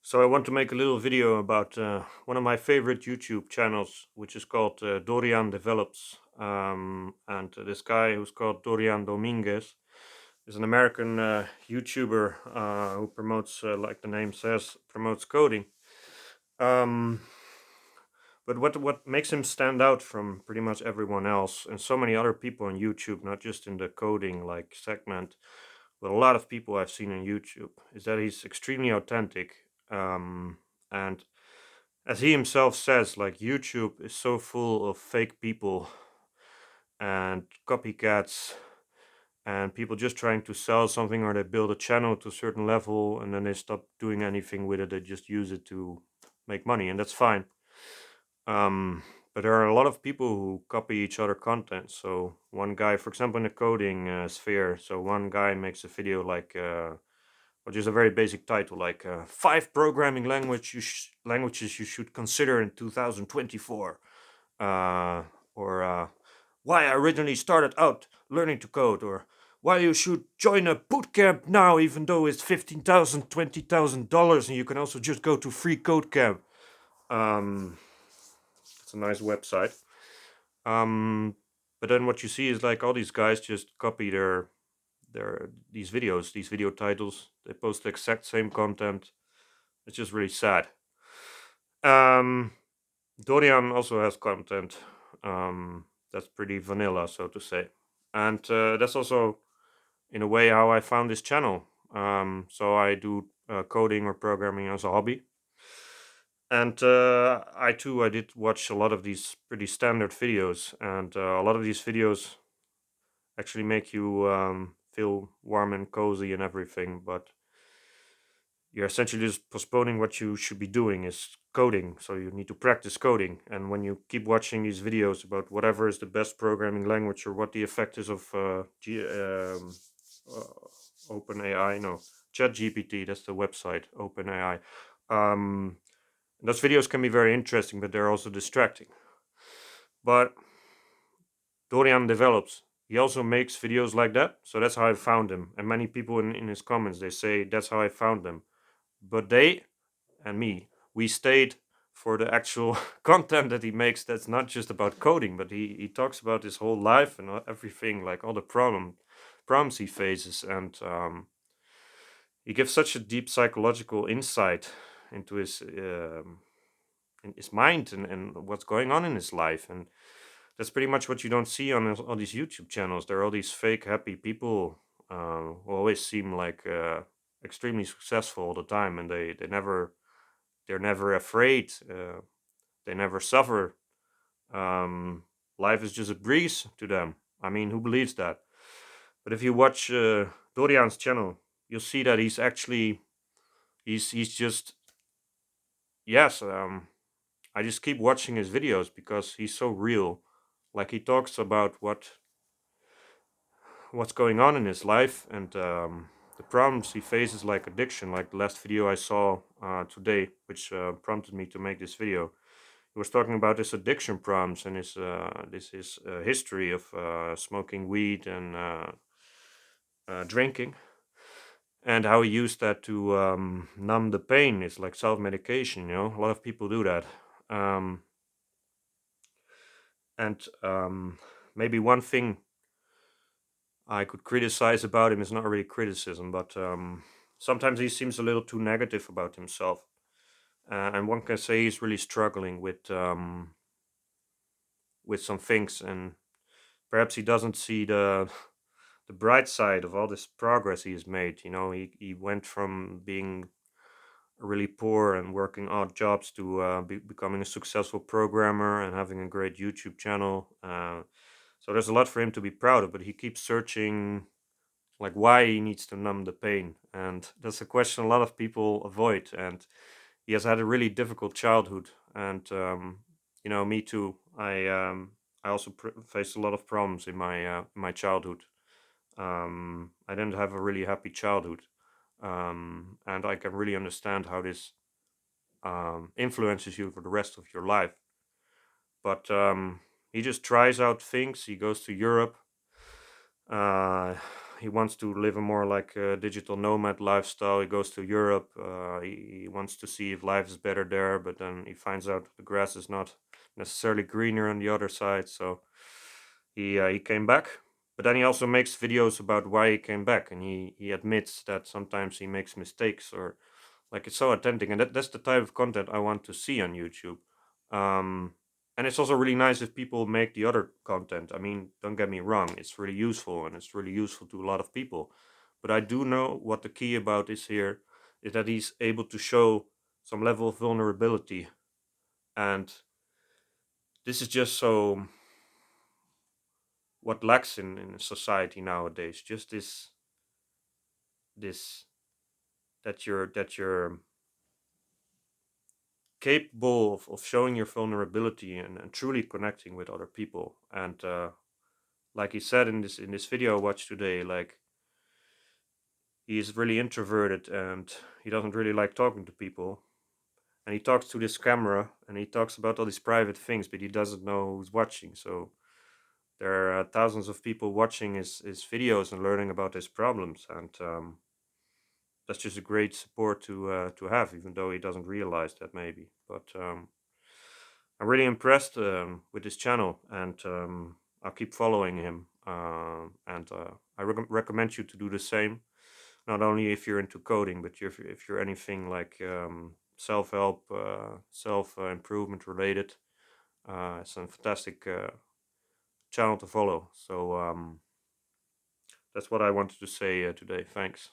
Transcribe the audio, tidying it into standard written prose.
So I want to make a little video about one of my favorite YouTube channels, which is called Dorian Develops. And this guy who's called Dorian Dominguez is an American YouTuber who promotes, like the name says, promotes coding. Um, but what makes him stand out from pretty much everyone else and so many other people on YouTube, not just in the coding like segment, but a lot of people I've seen on YouTube, is that he's extremely authentic. And as he himself says, like YouTube is so full of fake people and copycats and people just trying to sell something, or they build a channel to a certain level and then they stop doing anything with it. They just use it to make money, and that's fine. Um, but there are a lot of people who copy each other content. So one guy, for example, in the coding sphere, so one guy makes a video like which is a very basic title, like five programming languages you should consider in 2024, uh, or why I originally started out learning to code, or why you should join a boot camp now, even though it's $15,000, $20,000, and you can also just go to free code camp. Um, it's a nice website. Um, but then what you see is like all these guys just copy their these videos, these video titles. They post the exact same content. It's just really sad. Um, Dorian also has content that's pretty vanilla, so to say, and that's also in a way how I found this channel. So I do coding or programming as a hobby, and I did watch a lot of these pretty standard videos, and a lot of these videos actually make you feel warm and cozy and everything, but you're essentially just postponing what you should be doing is coding. So you need to practice coding, and when you keep watching these videos about whatever is the best programming language or what the effect is of open AI, no, chat gpt, that's the website, open AI. Those videos can be very interesting, but they're also distracting. But Dorian Develops, he also makes videos like that, so that's how I found him. And many people in his comments, they say that's how I found them. But they and me, we stayed for the actual content that he makes. That's not just about coding, but he talks about his whole life and everything, like all the problems he faces, and he gives such a deep psychological insight into in his mind, and what's going on in his life. And that's pretty much what you don't see on all these YouTube channels. There are all these fake happy people who always seem like extremely successful all the time, and they're never afraid. They never suffer. Um, Life is just a breeze to them. I mean, who believes that? But if you watch Dorian's channel, you'll see that he's actually he's just yes. I just keep watching his videos because he's so real. Like he talks about what's going on in his life, and the problems he faces, like addiction. Like the last video I saw today, which prompted me to make this video. He was talking about his addiction problems and his history of smoking weed and drinking, and how he used that to numb the pain. It's like self-medication, you know. A lot of people do that. Um, and Maybe one thing I could criticize about him is not really criticism, but sometimes he seems a little too negative about himself. And one can say he's really struggling with some things, and perhaps he doesn't see the bright side of all this progress he has made. You know, he went from being really poor and working odd jobs to becoming a successful programmer and having a great YouTube channel. So there's a lot for him to be proud of, but he keeps searching like why he needs to numb the pain, and that's a question a lot of people avoid. And he has had a really difficult childhood, and you know, me too. I also faced a lot of problems in my childhood. I didn't have a really happy childhood, and I can really understand how this influences you for the rest of your life. But he just tries out things. He goes to Europe. Uh, he wants to live a more like a digital nomad lifestyle. He goes to Europe. He wants wants to see if life is better there, but then he finds out the grass is not necessarily greener on the other side. So he came back, but then he also makes videos about why he came back, and he admits that sometimes he makes mistakes, or like it's so authentic, and that's the type of content I want to see on YouTube. Um, and it's also really nice if people make the other content. I mean, don't get me wrong, it's really useful, and it's really useful to a lot of people. But I do know what the key about is here is that he's able to show some level of vulnerability, and this is just so what lacks in society nowadays. Just this that you're capable of showing your vulnerability, and truly connecting with other people. And like he said in this video I watched today, like he is really introverted and he doesn't really like talking to people. And he talks to this camera and he talks about all these private things, but he doesn't know who's watching. So there are thousands of people watching his videos and learning about his problems. And that's just a great support to have, even though he doesn't realize that maybe. But I'm really impressed with this channel, and I'll keep following him. And I recommend you to do the same. Not only if you're into coding, but if you're anything like self-help, self-improvement related. It's a fantastic channel to follow. So that's what I wanted to say today. Thanks.